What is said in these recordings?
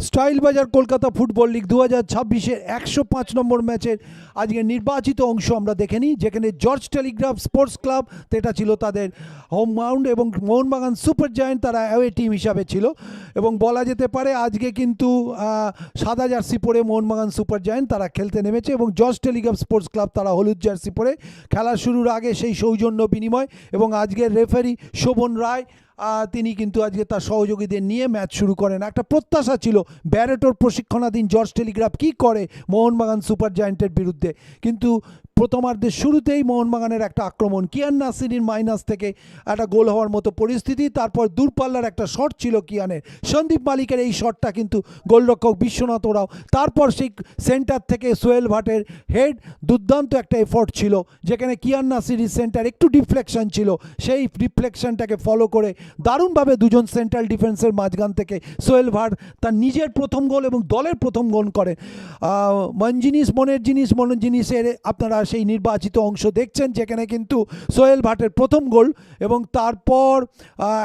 Style বাজার Kolkata football league 2026-এর 105 নম্বর ম্যাচের আজকে নির্বাচিত অংশ আমরা দেখে নিই, যেখানে জর্জ টেলিগ্রাফ স্পোর্টস ক্লাব, এটা ছিল তাদের হোম গ্রাউন্ড, এবং মোহনবাগান সুপার জায়ান্ট তারা অ্যাওয়ে টিম হিসাবে ছিল। এবং বলা যেতে পারে আজকে কিন্তু সাদা জার্সি পরে মোহনবাগান সুপার জায়ান্ট তারা খেলতে নেমেছে, এবং জর্জ টেলিগ্রাফ স্পোর্টস ক্লাব তারা হলুদ জার্সি পরে। খেলা শুরুর আগে সেই সৌজন্য বিনিময়, এবং আজকের রেফারি শোভন রায় তিনি কিন্তু আজকে তার সহযোগীদের নিয়ে ম্যাচ শুরু করেন। একটা প্রত্যাশা ছিল ব্যারেটোর প্রশিক্ষণাধীন জর্জ টেলিগ্রাফ কী করে মোহনবাগান সুপার জায়ান্টের বিরুদ্ধে, কিন্তু প্রথমার্ধের শুরুতেই মোহনবাগানের একটা আক্রমণ, কিয়ান নাসিরির মাইনাস থেকে একটা গোল হওয়ার মতো পরিস্থিতি। তারপর দূরপাল্লার একটা শট ছিল কিয়ানের, সন্দীপ মালিকের এই শটটা কিন্তু গোলরক্ষক বিশ্বনাথ ওরাও, তারপর সেই সেন্টার থেকে সোহেল ভাটের হেড, দুর্দান্ত একটা এফোর্ট ছিল, যেখানে কিয়ান নাসিরির সেন্টার একটু ডিফ্লেকশন ছিল, সেই ডিফ্লেকশনটাকে ফলো করে দারুণভাবে দুজন সেন্ট্রাল ডিফেন্সের মাঝখান থেকে সোহেল ভাট তার নিজের প্রথম গোল এবং দলের প্রথম গোল করেন। মনের জিনিসের আপনারা সেই নির্বাচিত অংশ দেখছেন, যেখানে কিন্তু সোহেল ভাটের প্রথম গোল, এবং তারপর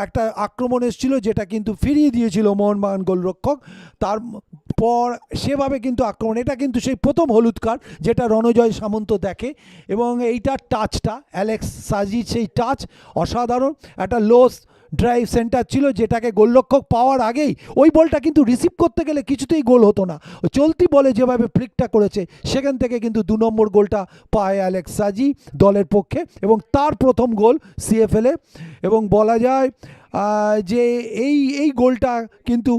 একটা আক্রমণ এসেছিল যেটা কিন্তু ফিরিয়ে দিয়েছিল মোহনবাগান গোলরক্ষক। তারপর সেভাবে কিন্তু আক্রমণ, এটা কিন্তু সেই প্রথম হলুদ কার্ড যেটা রণজয় সামন্ত দেখে, এবং এইটার টাচটা অ্যালেক্স সাজির সেই টাচ অসাধারণ, একটা লোস ড্রাইভ সেন্টার ছিল যেটাকে গোলরক্ষক পাওয়ার আগেই ওই বলটা কিন্তু রিসিভ করতে গেলে কিছুতেই গোল হতো না, চলতি বলে যেভাবে ফ্লিকটা করেছে সেখান থেকে কিন্তু 2 নম্বর গোলটা পায় অ্যালেক্স সাজি দলের পক্ষে, এবং তার প্রথম গোল সিএফএলে। এবং বলা যায় যে এই গোলটা কিন্তু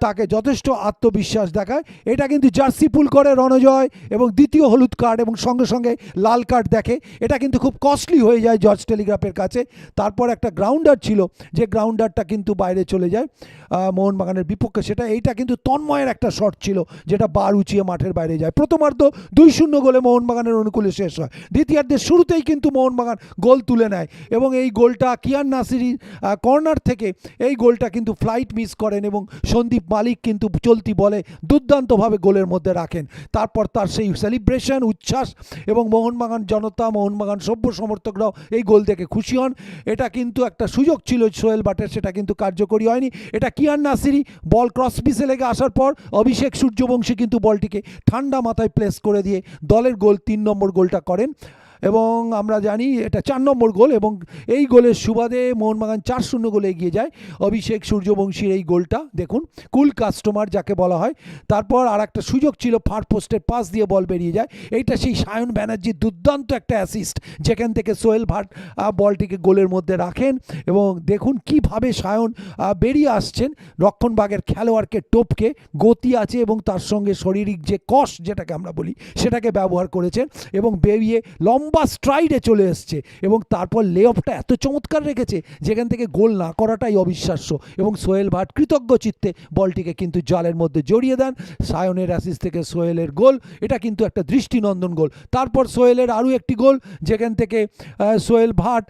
তাকে যথেষ্ট আত্মবিশ্বাস দেখায়। এটা কিন্তু জার্সি পুল করে রণজয়, এবং দ্বিতীয় হলুদ কার্ড এবং সঙ্গে সঙ্গে লাল কার্ড দেখে, এটা কিন্তু খুব কস্টলি হয়ে যায় জর্জ টেলিগ্রাফের কাছে। তারপর একটা গ্রাউন্ডার ছিল, যে গ্রাউন্ডারটা কিন্তু বাইরে চলে যায় মোহনবাগানের বিপক্ষে, এইটা কিন্তু তন্ময়ের একটা শট ছিল যেটা বার উঁচিয়ে মাঠের বাইরে যায়। প্রথমার্ধ 2-0 গোলে মোহনবাগানের অনুকূলে শেষ হয়। দ্বিতীয়ার্ধের শুরুতেই কিন্তু মোহনবাগান গোল তুলে নেয়, এবং এই গোলটা কিয়ান নাসিরি কর্নার থেকে এই গোলটা কিন্তু ফ্লাইট মিস করেন, এবং সন্দীপ মালিক কিন্তু চলতি বলে দুর্দান্তভাবে গোলের মধ্যে রাখেন। তারপর তার সেই সেলিব্রেশন, উচ্ছ্বাস, এবং মোহনবাগান জনতা, মোহনবাগান সভ্য সমর্থকরাও এই গোল দেখে খুশি হন। এটা কিন্তু একটা সুযোগ ছিল সোহেল ভাটের, সেটা কিন্তু কার্যকরী হয়নি। এটা কিয়ান নাসিরি বল ক্রস পিসে লেগে আসার পর অভিষেক সূর্যবংশী কিন্তু বলটিকে ঠান্ডা মাথায় প্লেস করে দিয়ে দলের গোল 3 নম্বর গোলটা করেন, এবং আমরা জানি এটা 4 নম্বর গোল, এবং এই গোলের সুবাদে মোহনবাগান 4-0 গোলে এগিয়ে যায়। অভিষেক সূর্যবংশীর এই গোলটা দেখুন, কুল কাস্টমার যাকে বলা হয়। তারপর আর একটা সুযোগ ছিল, ফার পোস্টের পাস দিয়ে বল বেরিয়ে যায়, এইটা সেই সায়ন ব্যানার্জির দুর্দান্ত একটা অ্যাসিস্ট, যেখান থেকে সোহেল ভাট বলটিকে গোলের মধ্যে রাখেন। এবং দেখুন কিভাবে সায়ন বেরিয়ে আসছেন রক্ষণভাগের খেলোয়াড়কে টপকে, গতি আছে এবং তার সঙ্গে শারীরিক যে কষ যেটাকে আমরা বলি সেটাকে ব্যবহার করেছেন, এবং বেরিয়ে লম্বা স্ট্রাইডে চলে এসছে, এবং তারপর লে অফটা এত চমৎকার রেখেছে যেখান থেকে গোল না করাটাই অবিশ্বাস্য, এবং সোহেল ভাট কৃতজ্ঞ চিত্তে বলটিকে কিন্তু জালের মধ্যে জড়িয়ে দেন। সায়নের অ্যাসিস্ট থেকে সোহেলের গোল, এটা কিন্তু একটা দৃষ্টিনন্দন গোল। তারপর সোহেলের আরও একটি গোল, যেখান থেকে সোহেল ভাট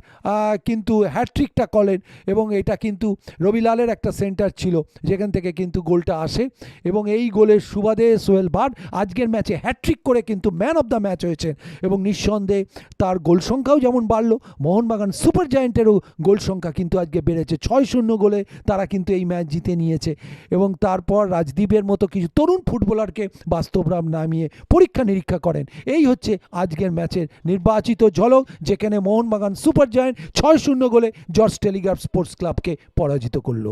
কিন্তু হ্যাটট্রিকটা করেন, এবং এটা কিন্তু রবিলালের একটা সেন্টার ছিল যেখান থেকে কিন্তু গোলটা আসে, এবং এই গোলের সুবাদে সোহেল ভাট আজকের ম্যাচে হ্যাটট্রিক করে কিন্তু ম্যান অফ দ্য ম্যাচ হয়েছেন, এবং নিঃসন্দেহে তার গোল সংখ্যাও যেমন বাড়লো, মোহনবাগান সুপার জায়ান্টেরও গোল সংখ্যা কিন্তু আজকে বেড়েছে। 6-0 গোলে তারা কিন্তু এই ম্যাচ জিতে নিয়েছে, এবং তারপর রাজদীপের মতো কিছু তরুণ ফুটবলারকে বাস্তবরাম নামিয়ে পরীক্ষা নিরীক্ষা করেন। এই হচ্ছে আজকের ম্যাচের নির্বাচিত ঝলক, যেখানে মোহনবাগান সুপার জায়ান্ট 6-0 গোলে জর্জ টেলিগ্রাফ স্পোর্টস ক্লাবকে পরাজিত করলো।